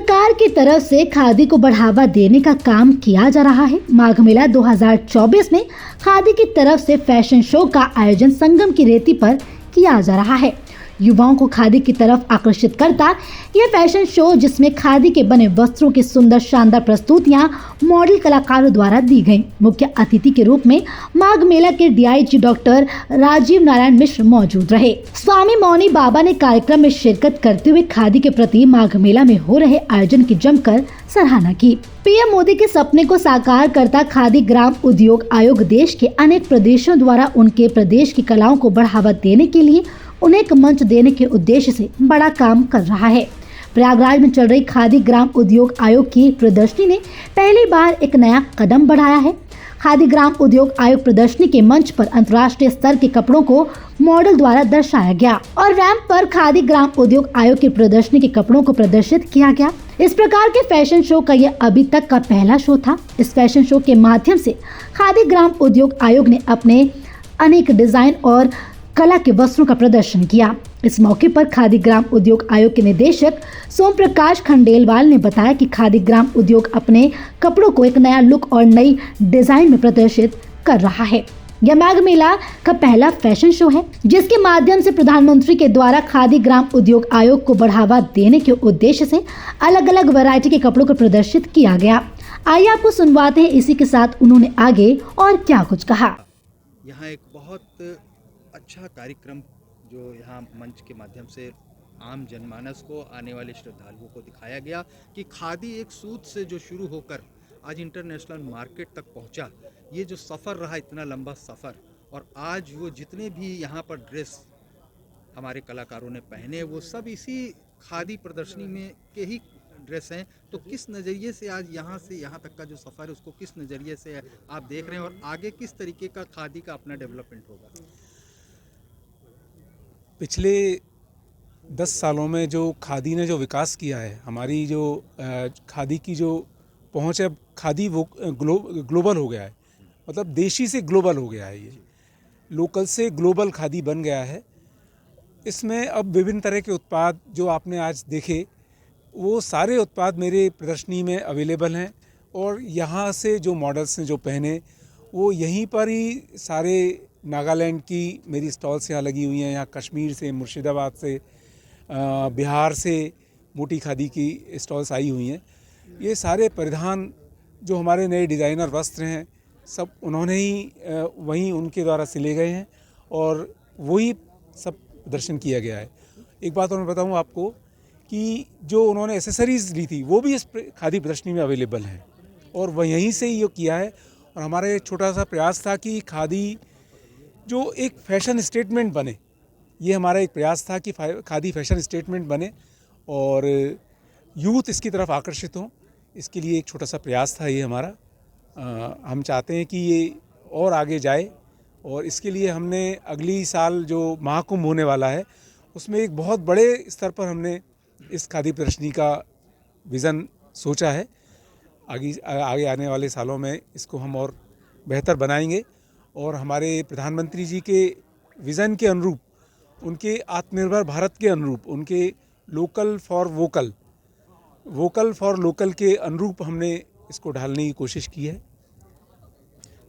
सरकार की तरफ से खादी को बढ़ावा देने का काम किया जा रहा है। माघ मेला 2024 में खादी की तरफ से फैशन शो का आयोजन संगम की रेती पर किया जा रहा है। युवाओं को खादी की तरफ आकर्षित करता यह फैशन शो, जिसमें खादी के बने वस्त्रों की सुंदर शानदार प्रस्तुतियां मॉडल कलाकारों द्वारा दी गईं। मुख्य अतिथि के रूप में माघ मेला के डीआईजी डॉक्टर राजीव नारायण मिश्र मौजूद रहे। स्वामी मौनी बाबा ने कार्यक्रम में शिरकत करते हुए खादी के प्रति माघ मेला में हो रहे आयोजन की जमकर सराहना की। पीएम मोदी के सपने को साकार करता खादी ग्राम उद्योग आयोग देश के अनेक प्रदेशों द्वारा उनके प्रदेश की कलाओं को बढ़ावा देने के लिए उन्हें एक मंच देने के उद्देश्य से बड़ा काम कर रहा है। प्रयागराज में चल रही खादी ग्राम उद्योग आयोग की प्रदर्शनी ने पहली बार एक नया कदम बढ़ाया है। खादी ग्राम उद्योग आयोग प्रदर्शनी के मंच पर अंतर्राष्ट्रीय स्तर के कपड़ों को मॉडल द्वारा दर्शाया गया और रैंप पर खादी ग्राम उद्योग आयोग की प्रदर्शनी के कपड़ों को प्रदर्शित किया गया। इस प्रकार के फैशन शो का यह अभी तक का पहला शो था। इस फैशन शो के माध्यम से खादी ग्राम उद्योग आयोग ने अपने अनेक डिजाइन और कला के वस्त्रों का प्रदर्शन किया। इस मौके पर खादी ग्राम उद्योग आयोग के निदेशक सोम प्रकाश खंडेलवाल ने बताया कि खादी ग्राम उद्योग अपने कपड़ों को एक नया लुक और नई डिजाइन में प्रदर्शित कर रहा है। यह माघ मेला का पहला फैशन शो है, जिसके माध्यम से प्रधानमंत्री के द्वारा खादी ग्राम उद्योग आयोग को बढ़ावा देने के उद्देश्य से अलग अलग वैरायटी के कपड़ों को प्रदर्शित किया गया। आइए आपको सुनवाते हैं इसी के साथ उन्होंने आगे और क्या कुछ कहा। यहाँ एक बहुत अच्छा कार्यक्रम जो यहाँ मंच के माध्यम से आम जनमानस को, आने वाले श्रद्धालुओं को दिखाया गया कि खादी एक सूत से जो शुरू होकर आज इंटरनेशनल मार्केट तक पहुँचा, ये जो सफ़र रहा, इतना लंबा सफ़र, और आज वो जितने भी यहाँ पर ड्रेस हमारे कलाकारों ने पहने वो सब इसी खादी प्रदर्शनी में के ही ड्रेस हैं। तो किस नज़रिए से आज यहाँ से यहाँ तक का जो सफ़र है उसको किस नज़रिए से आप देख रहे हैं और आगे किस तरीके का खादी का अपना डेवलपमेंट होगा? पिछले 10 सालों में जो खादी ने जो विकास किया है, हमारी जो खादी की जो पहुंच है, खादी वो ग्लोबल हो गया है, मतलब देशी से ग्लोबल हो गया है। ये लोकल से ग्लोबल खादी बन गया है। इसमें अब विभिन्न तरह के उत्पाद जो आपने आज देखे, वो सारे उत्पाद मेरे प्रदर्शनी में अवेलेबल हैं और यहाँ से जो मॉडल्स ने जो पहने वो यहीं पर ही सारे नागालैंड की मेरी स्टॉल्स यहाँ लगी हुई हैं। यहाँ कश्मीर से, मुर्शिदाबाद से, बिहार से मोटी खादी की स्टॉल्स आई हुई हैं। ये सारे परिधान जो हमारे नए डिज़ाइनर वस्त्र हैं, सब उन्होंने ही वहीं उनके द्वारा सिले गए हैं और वही सब प्रदर्शन किया गया है। एक बात और मैं बताऊँ आपको कि जो उन्होंने एसेसरीज़ ली थी वो भी इस खादी प्रदर्शनी में अवेलेबल हैं और वह यहीं से ही ये किया है। और हमारा एक छोटा सा प्रयास था कि खादी जो एक फैशन स्टेटमेंट बने, ये हमारा एक प्रयास था कि खादी फैशन स्टेटमेंट बने और यूथ इसकी तरफ आकर्षित हों। इसके लिए एक छोटा सा प्रयास था ये हमारा। हम चाहते हैं कि ये और आगे जाए और इसके लिए हमने अगली साल जो महाकुंभ होने वाला है उसमें एक बहुत बड़े स्तर पर हमने इस खादी प्रदर्शनी का विज़न सोचा है। आगे आने वाले सालों में इसको हम और बेहतर बनाएंगे और हमारे प्रधानमंत्री जी के विज़न के अनुरूप, उनके आत्मनिर्भर भारत के अनुरूप, उनके local for vocal, vocal for local के अनुरूप हमने इसको ढालने की कोशिश की है।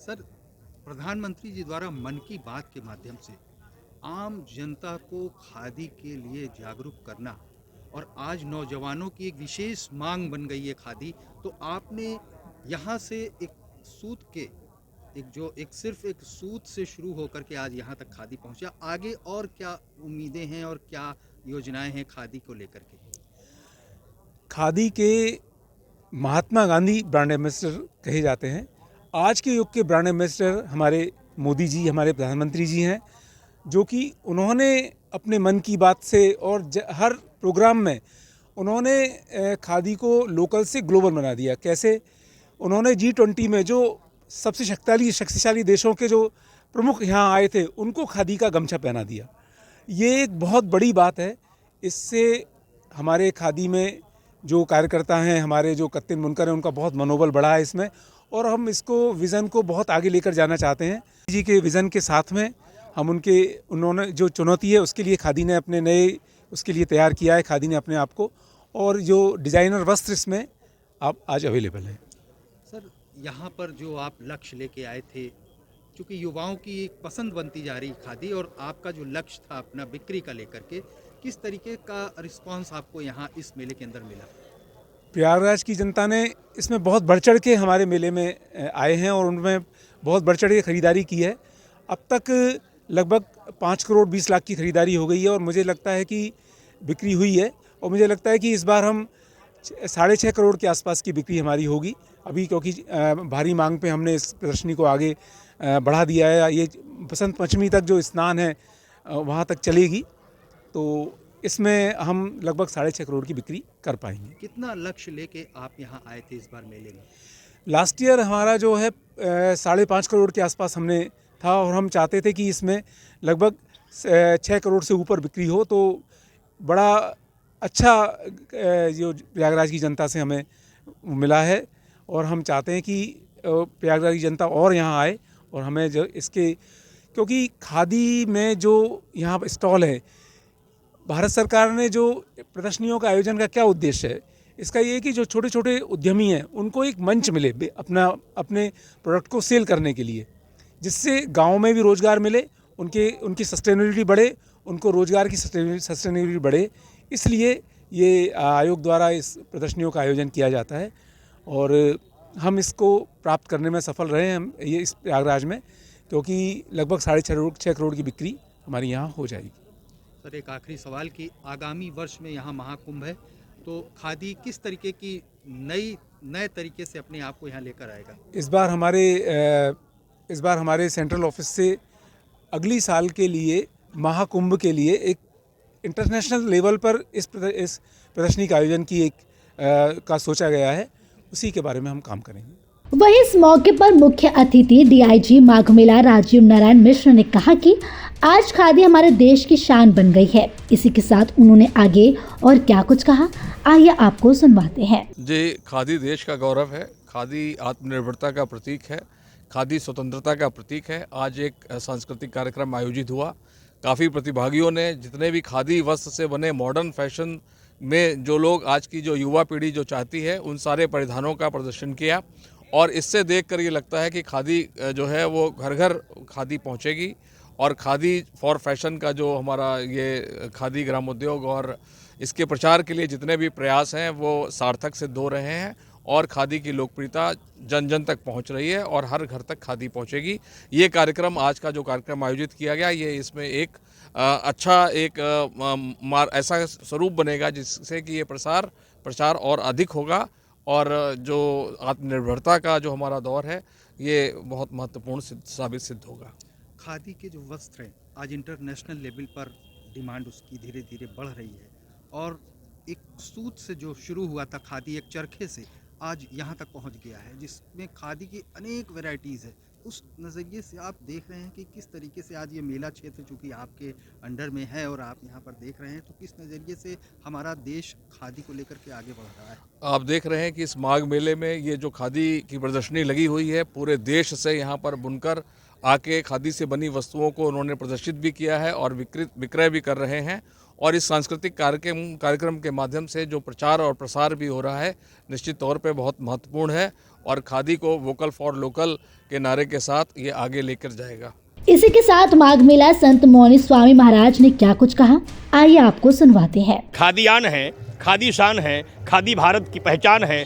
सर, प्रधानमंत्री जी द्वारा मन की बात के माध्यम से आम जनता को खादी के लिए जागरूक करना और आज नौजवानों की एक विशेष मांग बन गई है खादी, तो आपने यहाँ से एक सूत के सिर्फ एक सूत से शुरू होकर के आज यहाँ तक खादी पहुँचा, आगे और क्या उम्मीदें हैं और क्या योजनाएं हैं खादी को लेकर के? खादी के महात्मा गांधी ब्रांड एम्बेसडर कहे जाते हैं। आज के युग के ब्रांड एम्बेसडर हमारे मोदी जी, हमारे प्रधानमंत्री जी हैं, जो कि उन्होंने अपने मन की बात से और हर प्रोग्राम में उन्होंने खादी को लोकल से ग्लोबल बना दिया। कैसे? उन्होंने G20 में जो सबसे शक्तिशाली देशों के जो प्रमुख यहाँ आए थे उनको खादी का गमछा पहना दिया। ये एक बहुत बड़ी बात है। इससे हमारे खादी में जो कार्यकर्ता हैं, हमारे जो कत्तिन बुनकर हैं, उनका बहुत मनोबल बढ़ा है इसमें और हम इसको विज़न को बहुत आगे लेकर जाना चाहते हैं। जी के विज़न के साथ में हम उन्होंने जो चुनौती है उसके लिए खादी ने अपने नए उसके लिए तैयार किया है खादी ने अपने आप को, और जो डिज़ाइनर वस्त्र इसमें आप आज अवेलेबल है। सर, यहाँ पर जो आप लक्ष्य लेके आए थे, चूँकि युवाओं की एक पसंद बनती जा रही खादी, और आपका जो लक्ष्य था अपना बिक्री का लेकर के, किस तरीके का रिस्पांस आपको यहाँ इस मेले के अंदर मिला? प्रयागराज की जनता ने इसमें बहुत बढ़ चढ़ के हमारे मेले में आए हैं और उनमें बहुत बढ़ चढ़ के ख़रीदारी की है। अब तक लगभग 5 करोड़ 20 लाख की ख़रीदारी हो गई है और मुझे लगता है कि बिक्री हुई है, और मुझे लगता है कि इस बार हम 6.5 करोड़ के आसपास की बिक्री हमारी होगी अभी, क्योंकि भारी मांग पे हमने इस प्रदर्शनी को आगे बढ़ा दिया है। ये बसंत पंचमी तक जो स्नान है वहाँ तक चलेगी, तो इसमें हम लगभग 6.5 करोड़ की बिक्री कर पाएंगे। कितना लक्ष्य लेके आप यहाँ आए थे इस बार मेले में? लास्ट ईयर हमारा जो है 5.5 करोड़ के आसपास हमने था, और हम चाहते थे कि इसमें लगभग 6 करोड़ से ऊपर बिक्री हो, तो बड़ा अच्छा जो प्रयागराज की जनता से हमें मिला है। और हम चाहते हैं कि प्रयागराज की जनता और यहाँ आए, और हमें जो इसके, क्योंकि खादी में जो यहाँ स्टॉल है, भारत सरकार ने जो प्रदर्शनियों का आयोजन का क्या उद्देश्य है, इसका ये है कि जो छोटे छोटे उद्यमी हैं उनको एक मंच मिले अपने प्रोडक्ट को सेल करने के लिए, जिससे गांव में भी रोज़गार मिले, उनकी सस्टेनेबिलिटी बढ़े, उनको रोज़गार की सस्टेनेबिलिटी बढ़े। इसलिए ये आयोग द्वारा इस प्रदर्शनियों का आयोजन किया जाता है, और हम इसको प्राप्त करने में सफल रहे हैं हम ये इस प्रयागराज में, क्योंकि लगभग 6.5 करोड़ की बिक्री हमारी यहाँ हो जाएगी। सर, एक आखिरी सवाल कि आगामी वर्ष में यहाँ महाकुंभ है, तो खादी किस तरीके की नए तरीके से अपने आप को यहाँ लेकर आएगा? इस बार हमारे सेंट्रल ऑफिस से अगली साल के लिए महाकुंभ के लिए एक इंटरनेशनल लेवल पर इस प्रदर्शनी का आयोजन का सोचा गया है, उसी के बारे में हम काम करेंगे। वहीं इस मौके पर मुख्य अतिथि डीआईजी माघ मेला राजीव नारायण मिश्र ने कहा कि आज खादी हमारे देश की शान बन गई है। इसी के साथ उन्होंने आगे और क्या कुछ कहा, आइए आपको सुनवाते हैं। जी, खादी देश का गौरव है, खादी आत्मनिर्भरता का प्रतीक है, खादी स्वतंत्रता का प्रतीक है। आज एक सांस्कृतिक कार्यक्रम आयोजित हुआ, काफ़ी प्रतिभागियों ने, जितने भी खादी वस्त्र से बने मॉडर्न फैशन में जो लोग, आज की जो युवा पीढ़ी जो चाहती है, उन सारे परिधानों का प्रदर्शन किया, और इससे देखकर ये लगता है कि खादी जो है वो घर घर खादी पहुंचेगी, और खादी फॉर फैशन का जो हमारा ये खादी ग्रामोद्योग और इसके प्रचार के लिए जितने भी प्रयास हैं वो सार्थक सिद्ध हो रहे हैं, और खादी की लोकप्रियता जन जन तक पहुंच रही है और हर घर तक खादी पहुंचेगी। ये कार्यक्रम, आज का जो कार्यक्रम आयोजित किया गया, ये इसमें एक अच्छा ऐसा स्वरूप बनेगा जिससे कि ये प्रचार और अधिक होगा, और जो आत्मनिर्भरता का जो हमारा दौर है ये बहुत महत्वपूर्ण साबित सिद्ध होगा। खादी के जो वस्त्र हैं, आज इंटरनेशनल लेवल पर डिमांड उसकी धीरे धीरे बढ़ रही है, और एक सूत से जो शुरू हुआ था खादी, एक चरखे से आज यहाँ तक पहुँच गया है, जिसमें खादी की अनेक वैरायटीज़ है। उस नज़रिए से आप देख रहे हैं कि किस तरीके से आज ये मेला क्षेत्र चूँकि आपके अंडर में है और आप यहाँ पर देख रहे हैं, तो किस नज़रिए से हमारा देश खादी को लेकर के आगे बढ़ रहा है? आप देख रहे हैं कि इस माघ मेले में ये जो खादी की प्रदर्शनी लगी हुई है, पूरे देश से यहाँ पर बुनकर आके खादी से बनी वस्तुओं को उन्होंने प्रदर्शित भी किया है और विक्रय भी कर रहे हैं, और इस सांस्कृतिक कार्यक्रम के माध्यम से जो प्रचार और प्रसार भी हो रहा है, निश्चित तौर पे बहुत महत्वपूर्ण है, और खादी को वोकल फॉर लोकल के नारे के साथ ये आगे लेकर जाएगा। इसी के साथ माघ मेला संत मौनी स्वामी महाराज ने क्या कुछ कहा, आइए आपको सुनवाते हैं। खादियान है, खादी शान है, खादी भारत की पहचान है,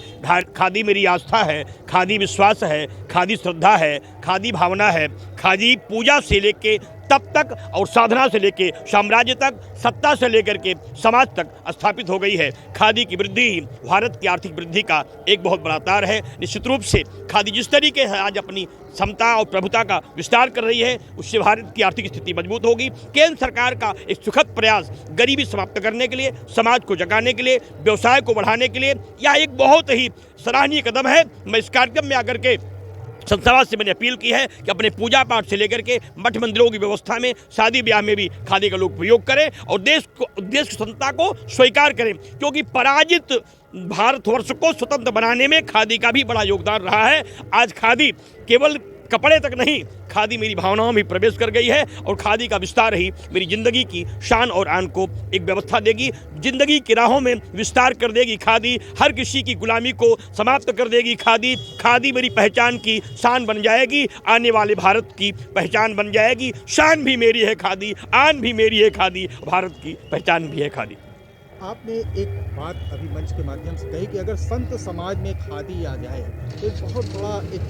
खादी मेरी आस्था है, खादी विश्वास है, खादी श्रद्धा है, खादी भावना है। खादी पूजा से लेके तप तक और साधना से लेके साम्राज्य तक, सत्ता से लेकर के समाज तक स्थापित हो गई है। खादी की वृद्धि ही भारत की आर्थिक वृद्धि का एक बहुत बड़ा तार है। निश्चित रूप से खादी जिस तरीके से आज अपनी क्षमता और प्रभुता का विस्तार कर रही है, उससे भारत की आर्थिक स्थिति मजबूत होगी। केंद्र सरकार का एक सुखद प्रयास गरीबी समाप्त करने के लिए, समाज को जगाने के लिए, व्यवसाय को बढ़ाने के लिए, यह एक बहुत ही सराहनीय कदम है। मैं इस कार्यक्रम में आकर के संत समाज से मैंने अपील की है कि अपने पूजा पाठ से लेकर के मठ मंदिरों की व्यवस्था में, शादी ब्याह में भी खादी का लोग प्रयोग करें, और देश की स्वतंत्रता को स्वीकार करें, क्योंकि पराजित भारतवर्ष को स्वतंत्र बनाने में खादी का भी बड़ा योगदान रहा है। आज खादी केवल कपड़े तक नहीं, खादी मेरी भावनाओं में प्रवेश कर गई है और खादी का विस्तार ही मेरी ज़िंदगी की शान और आन को एक व्यवस्था देगी, ज़िंदगी की राहों में विस्तार कर देगी। खादी हर किसी की गुलामी को समाप्त कर देगी। खादी मेरी पहचान की शान बन जाएगी, आने वाले भारत की पहचान बन जाएगी। शान भी मेरी है खादी, आन भी मेरी है खादी, भारत की पहचान भी है खादी। आपने एक बात अभी मंच के माध्यम से कही कि अगर संत समाज में खादी आ जाए तो एक बहुत बड़ा एक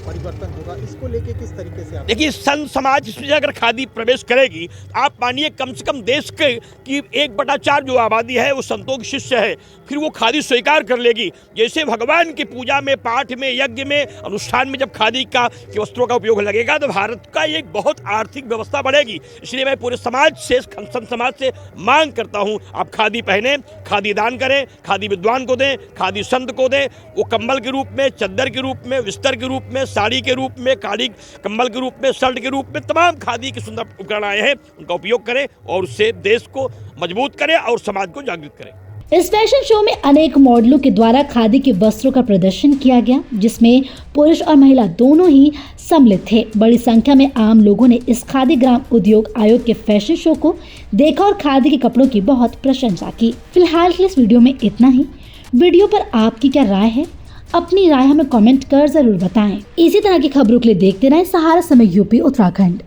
परिवर्तन होगा, इसको लेके किस तरीके से आप देखिए, संत समाज में अगर खादी प्रवेश करेगी, आप मानिए कम से कम देश के की 1/4 जो आबादी है वो संतों की शिष्य है, फिर वो खादी स्वीकार कर लेगी। जैसे भगवान की पूजा में, पाठ में, यज्ञ में, अनुष्ठान में जब खादी के वस्त्रों का उपयोग लगेगा तो भारत का एक बहुत आर्थिक व्यवस्था बढ़ेगी। इसलिए मैं पूरे समाज से, संत समाज से मांग करता हूँ, आप खादी पहने, खादी दान करें, खादी विद्वान को दें, खादी संत को दें। वो कंबल के रूप में, चद्दर के रूप में, बिस्तर के रूप में, साड़ी के रूप में, काड़ी कंबल के रूप में, शर्ट के रूप में, तमाम खादी के सुंदर उपकरण आए हैं, उनका उपयोग करें और उससे देश को मजबूत करें और समाज को जागृत करें। इस फैशन शो में अनेक मॉडलों के द्वारा खादी के वस्त्रों का प्रदर्शन किया गया, जिसमें पुरुष और महिला दोनों ही सम्मिलित थे। बड़ी संख्या में आम लोगों ने इस खादी ग्राम उद्योग आयोग के फैशन शो को देखा और खादी के कपड़ों की बहुत प्रशंसा की। फिलहाल के इस वीडियो में इतना ही। वीडियो पर आपकी क्या राय है? अपनी राय हमें कमेंट कर जरूर बताएं। इसी तरह की खबरों के लिए देखते रहें सहारा समय यूपी उत्तराखंड।